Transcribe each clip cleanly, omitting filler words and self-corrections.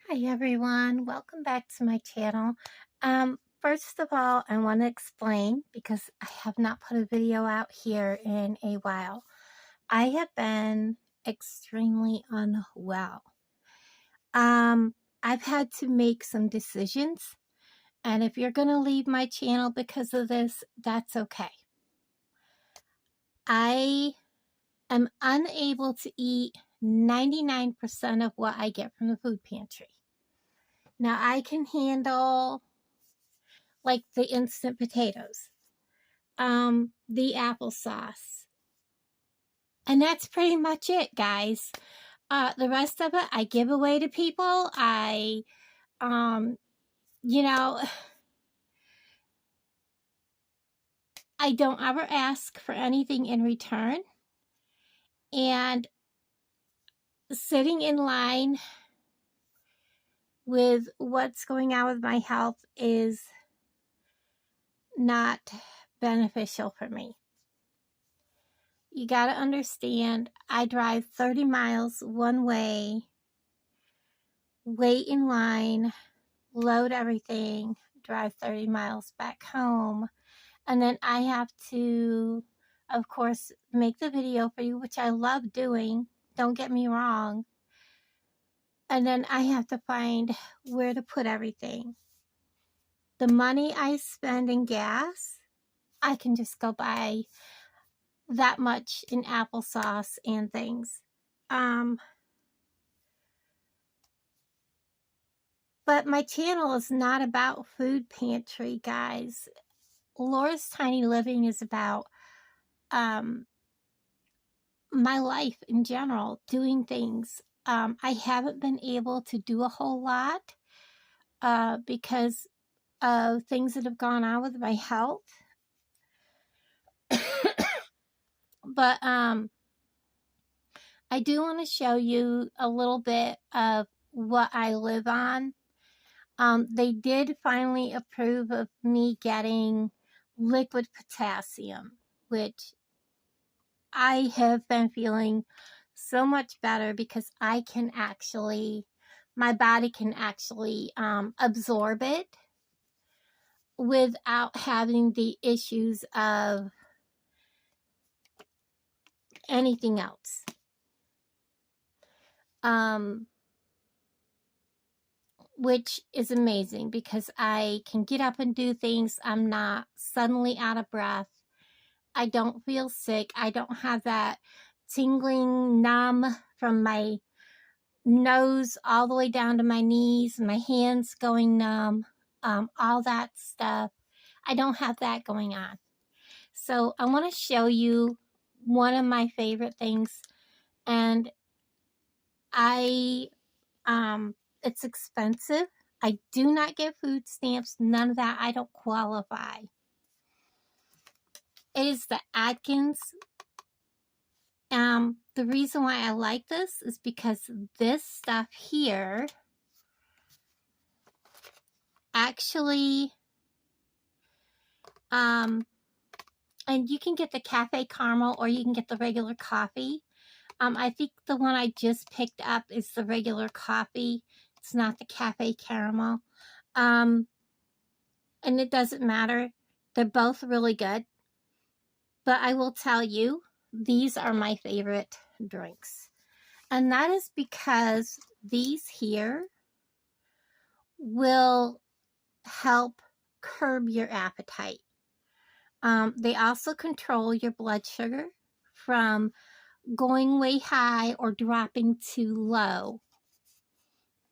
Hi everyone, welcome back to my channel. First of all, I want to explain because I have not put a video out here in a while. I have been extremely unwell. I've had to make some decisions, and if you're going to leave my channel because of this, that's okay. I am unable to eat 99% of what I get from the food pantry. Now, I can handle like the instant potatoes, the applesauce, and that's pretty much it, guys. The rest of it, I give away to people. Um, you know, I don't ever ask for anything in return. And sitting in line with what's going on with my health is not beneficial for me. You got to understand, I drive 30 miles one way, wait in line, load everything, drive 30 miles back home, and then I have to, of course, make the video for you, which I love doing, don't get me wrong, and then I have to find where to put everything. The money I spend in gas, I can just go buy that much in applesauce and things. But my channel is not about food pantry, guys. Laura's Tiny Living is about my life in general, doing things. I haven't been able to do a whole lot because of things that have gone on with my health. But I do want to show you a little bit of what I live on. They did finally approve of me getting liquid potassium, which I have been feeling so much better because I can actually, my body can actually absorb it without having the issues of anything else. Which is amazing because I can get up and do things. I'm not suddenly out of breath. I don't feel sick. I don't have that tingling numb from my nose all the way down to my knees, my hands going numb, all that stuff. I don't have that going on. So I want to show you one of my favorite things, and it's expensive. I do not get food stamps, none of that. I don't qualify. It is the Atkins. The reason why I like this is because this stuff here actually, and you can get the cafe caramel or you can get the regular coffee. I think the one I just picked up is the regular coffee. It's not the cafe caramel. And it doesn't matter. They're both really good. But I will tell you, these are my favorite drinks. And that is because these here will help curb your appetite. They also control your blood sugar from going way high or dropping too low.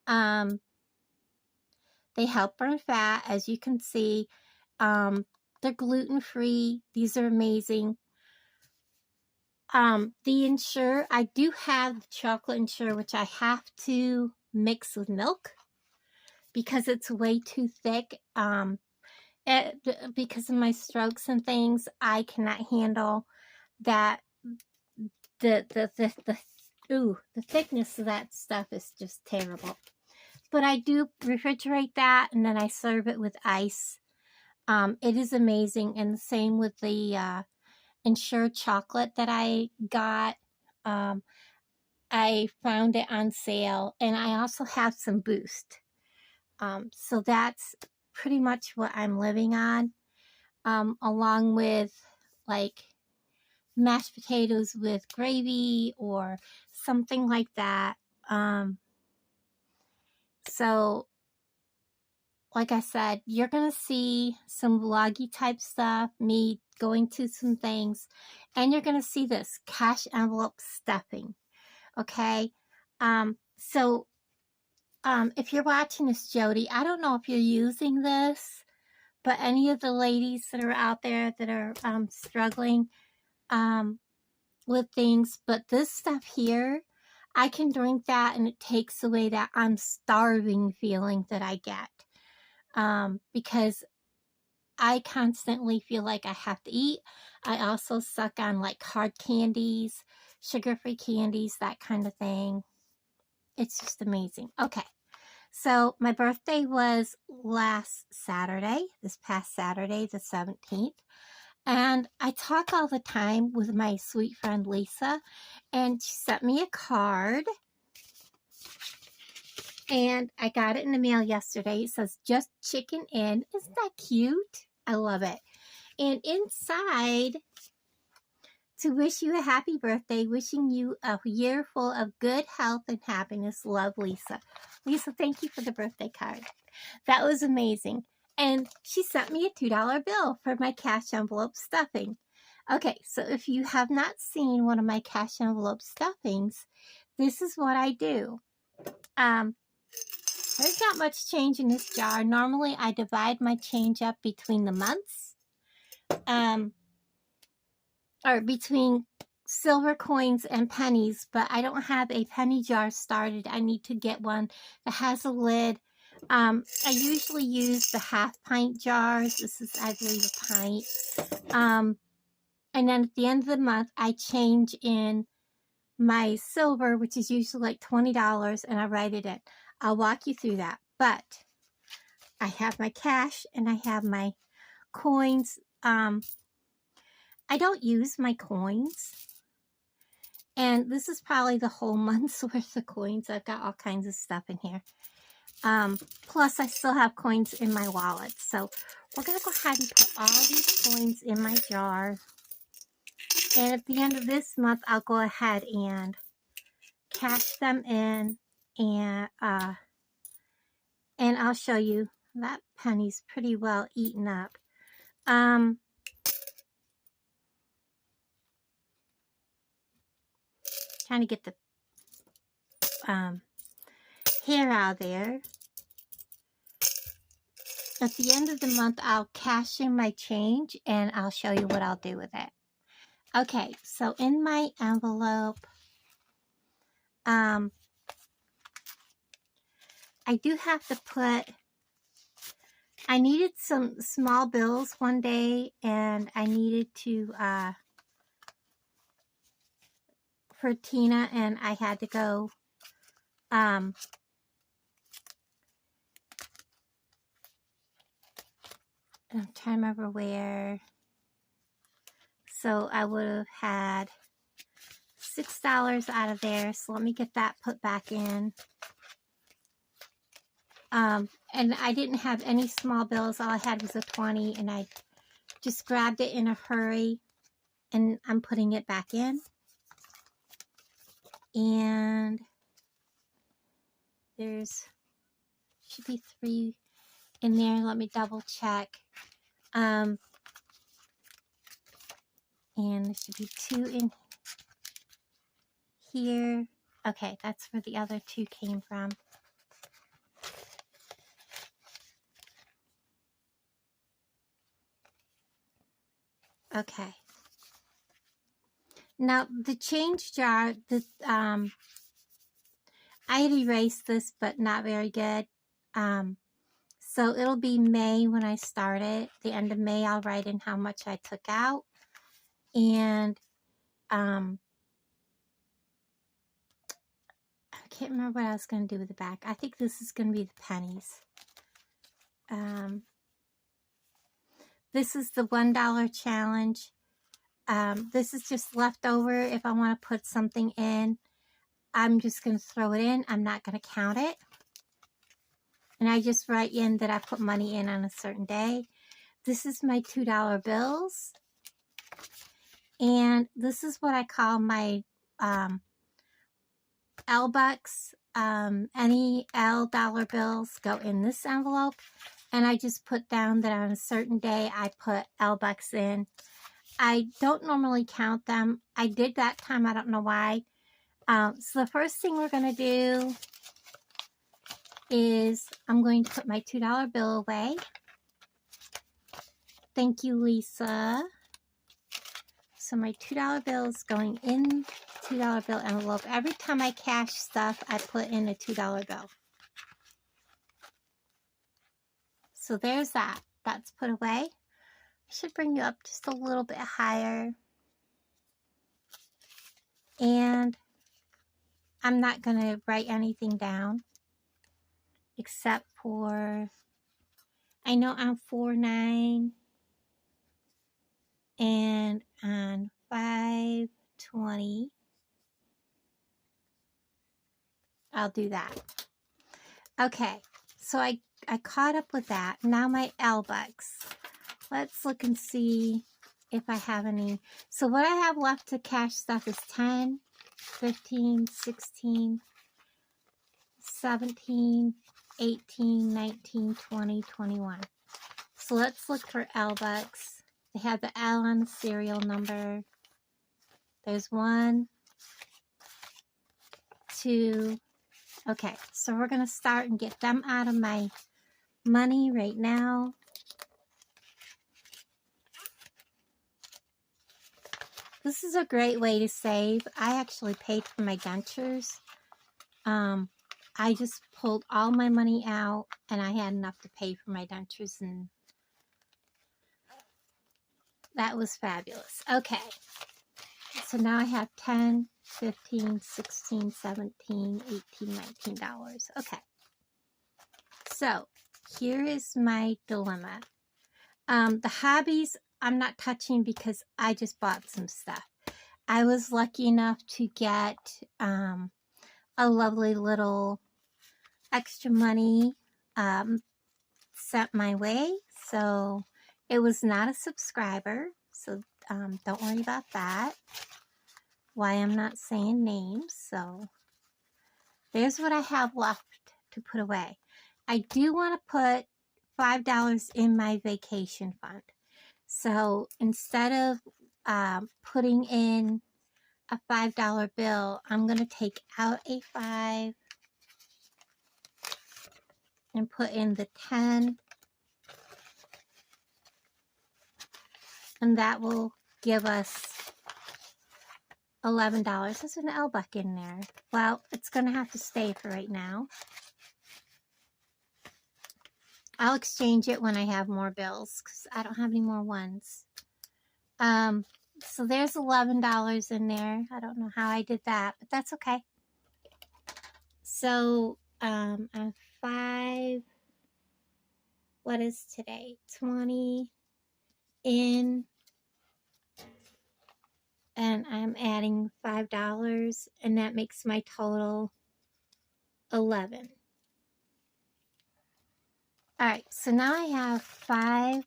They help burn fat, as you can see. They're gluten-free. These are amazing. The Ensure, I do have chocolate Ensure, which I have to mix with milk because it's way too thick. Because of my strokes and things, I cannot handle that. The thickness of that stuff is just terrible. But I do refrigerate that, and then I serve it with ice. It is amazing, and the same with the Ensure chocolate that I got. I found it on sale, and I also have some Boost. So that's pretty much what I'm living on, along with like mashed potatoes with gravy or something like that. So like I said, you're going to see some vloggy type stuff, me going to some things, and you're going to see this cash envelope stuffing. Okay. So if you're watching this, Jody, I don't know if you're using this, but any of the ladies that are out there that are struggling with things, but this stuff here, I can drink that and it takes away that I'm starving feeling that I get, because I constantly feel like I have to eat. I also suck on like hard candies, sugar-free candies, that kind of thing. It's just amazing. Okay. So my birthday was last Saturday, this past Saturday, the 17th. And I talk all the time with my sweet friend Lisa, and she sent me a card. And I got it in the mail yesterday. It says, just chicken in. Isn't that cute? I love it. And inside, to wish you a happy birthday, wishing you a year full of good health and happiness. Love, Lisa. Lisa, thank you for the birthday card. That was amazing. And she sent me a $2 bill for my cash envelope stuffing. Okay, so if you have not seen one of my cash envelope stuffings, this is what I do. There's not much change in this jar. Normally, I divide my change up between the months, or between silver coins and pennies, but I don't have a penny jar started. I need to get one that has a lid. I usually use the half pint jars. This is, I believe, a pint. And then at the end of the month, I change in my silver, which is usually like $20, and I write it in. I'll walk you through that. But I have my cash and I have my coins. I don't use my coins. And this is probably the whole month's worth of coins. I've got all kinds of stuff in here. Plus, I still have coins in my wallet. So we're going to go ahead and put all these coins in my jar. And at the end of this month, I'll go ahead and cash them in. And I'll show you. That penny's pretty well eaten up. Trying to get the hair out there. At the end of the month, I'll cash in my change and I'll show you what I'll do with it. Okay, so in my envelope, I do have to put, I needed some small bills one day, and I needed to, for Tina, and I had to go, I'm trying to remember where. So I would have had $6 out of there. So let me get that put back in. And I didn't have any small bills. All I had was a 20, and I just grabbed it in a hurry, and I'm putting it back in. And there's, should be 3 in there. Let me double check. And there should be 2 in here. Okay, that's where the other 2 came from. Okay. Now the change jar, this I had erased this, but not very good. So it'll be May when I start it. The end of May, I'll write in how much I took out. And I can't remember what I was going to do with the back. I think this is going to be the pennies. This is the $1 challenge. This is just leftover if I want to put something in. I'm just going to throw it in. I'm not going to count it. And I just write in that I put money in on a certain day. This is my $2 bills. And this is what I call my L bucks. Any L dollar bills go in this envelope. And I just put down that on a certain day I put L bucks in. I don't normally count them. I did that time. I don't know why. So the first thing we're going to do is I'm going to put my $2 bill away. Thank you, Lisa. So my $2 bill is going in $2 bill envelope. Every time I cash stuff, I put in a $2 bill. So there's that. That's put away. I should bring you up just a little bit higher. And I'm not going to write anything down except for, I know on 4/9 and on 5/20, I'll do that. Okay, so I caught up with that. Now my L bucks. Let's look and see if I have any. So what I have left to cash stuff is 10, 15, 16, 17, 18, 19, 20, 21. So let's look for L bucks. They have the L on the serial number. There's 1, 2. Okay, so we're going to start and get them out of my money right now. This is a great way to save. I actually paid for my dentures. I just pulled all my money out and I had enough to pay for my dentures, and that was fabulous. Okay, so now I have 10, 15, 16, 17, 18, $19. Okay, so here is my dilemma. The hobbies I'm not touching because I just bought some stuff. I was lucky enough to get a lovely little extra money sent my way. So it was not a subscriber. So don't worry about that. Why I'm not saying names. So there's what I have left to put away. I do want to put $5 in my vacation fund. So instead of putting in a $5 bill, I'm going to take out a 5 and put in the 10. And that will give us $11. There's an L buck in there. Well, it's going to have to stay for right now. I'll exchange it when I have more bills because I don't have any more ones. So there's $11 in there. I don't know how I did that, but that's okay. So on 5, what is today? 20 in, and I'm adding $5, and that makes my total 11. All right, so now I have 5,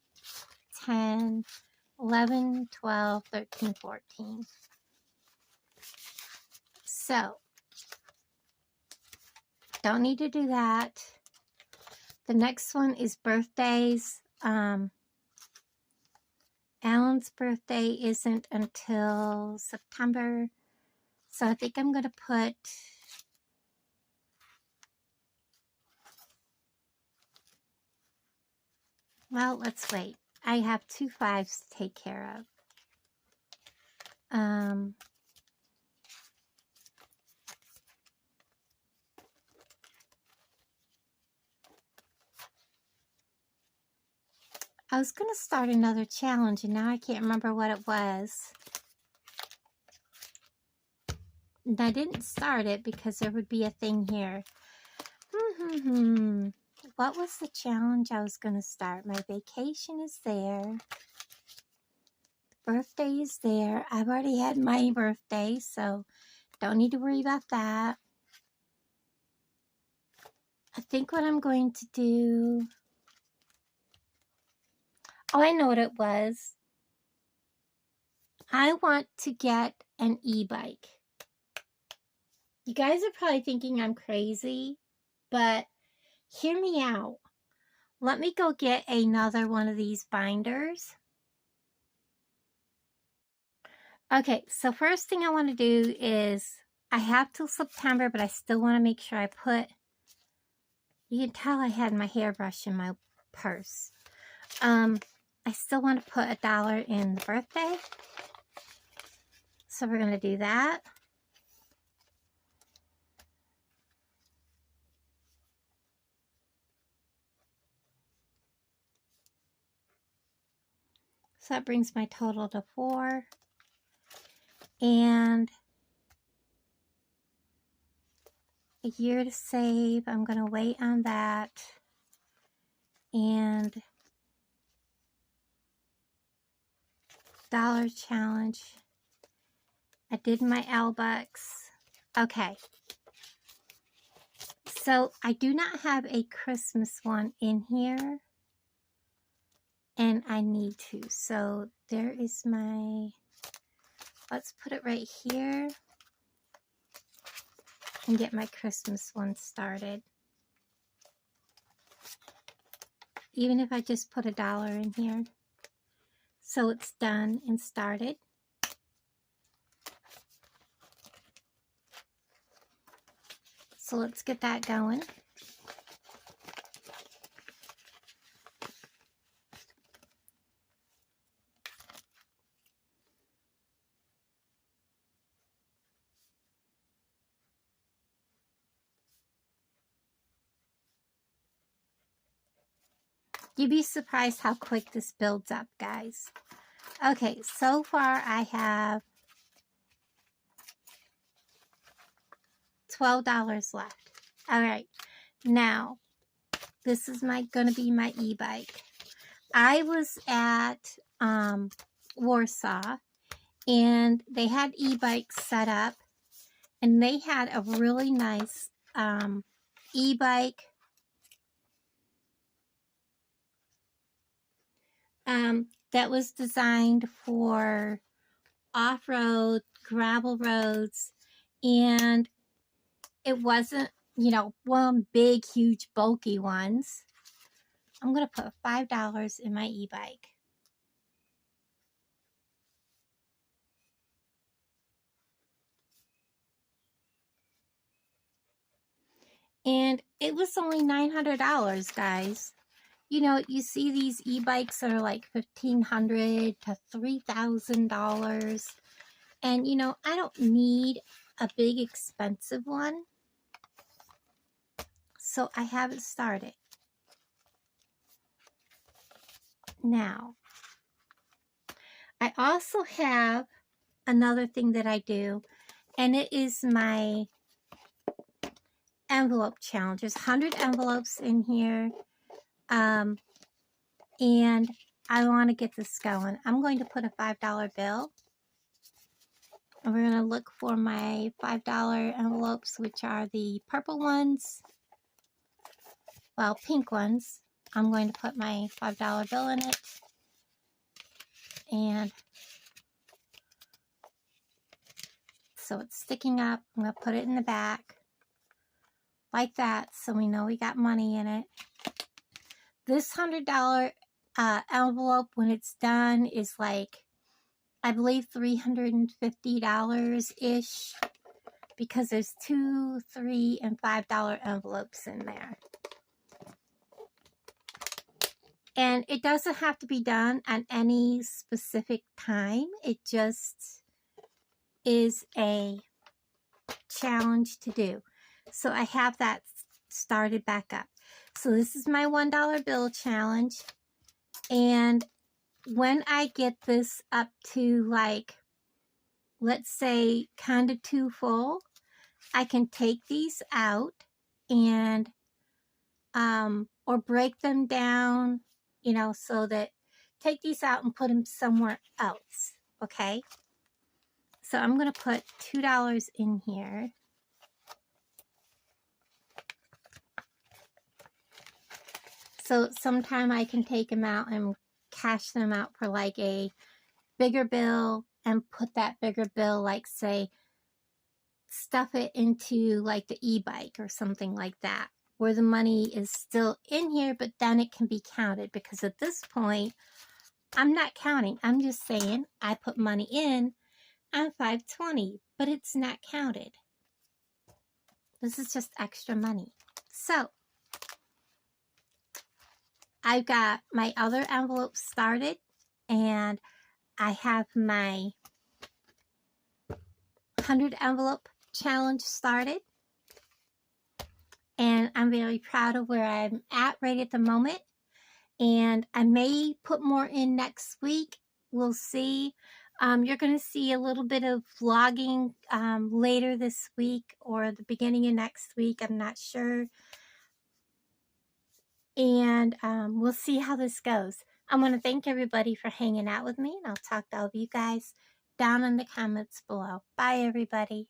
10, 11, 12, 13, 14. So, don't need to do that. The next one is birthdays. Alan's birthday isn't until September. So I think I'm going to put well, let's wait. I have 2 5s to take care of. I was going to start another challenge, and now I can't remember what it was. And I didn't start it because there would be a thing here. What was the challenge I was going to start? My vacation is there. Birthday is there. I've already had my birthday, so Don't need to worry about that. I think what I'm going to do... Oh, I know what it was. I want to get an e-bike. You guys are probably thinking I'm crazy, but hear me out. Let me go get another one of these binders. Okay, so first thing I want to do is, I have till September, but I still want to make sure I put... You can tell I had my hairbrush in my purse. I still want to put $1 in the birthday. So we're going to do that. So that brings my total to 4. And a year to save. I'm going to wait on that. And $1 challenge. I did my L-Bucks. Okay. So I do not have a Christmas one in here. And I need to. So there is my... Let's put it right here. And get my Christmas one started. Even if I just put $1 in here. So it's done and started. So let's get that going. You'd be surprised how quick this builds up, guys. Okay, so far I have $12 left. All right, now this is gonna be my e-bike. I was at Warsaw, and they had e-bikes set up, and they had a really nice e-bike that was designed for off-road, gravel roads, and it wasn't, you know, one big, huge, bulky ones. I'm going to put $5 in my e-bike. And it was only $900, guys. You know, you see these e-bikes that are like $1,500 to $3,000. And, you know, I don't need a big, expensive one. So I haven't started. Now, I also have another thing that I do, and it is my envelope challenge. There's 100 envelopes in here, and I want to get this going. I'm going to put a $5 bill, and we're going to look for my $5 envelopes, which are the purple ones, well, pink ones. I'm going to put my $5 bill in it, and so it's sticking up. I'm going to put it in the back like that, so we know we got money in it. This $100 envelope, when it's done, is like, I believe $350-ish, because there's $2, $3, and $5 envelopes in there. And it doesn't have to be done at any specific time. It just is a challenge to do. So I have that started back up. So this is my $1 bill challenge. And when I get this up to, like, let's say kind of too full, I can take these out and or break them down, you know, so that take these out and put them somewhere else. Okay, So I'm going to put $2 in here. So sometime I can take them out and cash them out for like a bigger bill and put that bigger bill, like say, stuff it into like the e-bike or something like that, where the money is still in here, but then it can be counted, because at this point, I'm not counting. I'm just saying I put money in on 520, but it's not counted. This is just extra money. So I've got my other envelope started, and I have my 100 envelope challenge started. And I'm very proud of where I'm at right at the moment. And I may put more in next week. We'll see. You're going to see a little bit of vlogging later this week or the beginning of next week. I'm not sure. And we'll see how this goes. I want to thank everybody for hanging out with me. And I'll talk to all of you guys down in the comments below. Bye, everybody.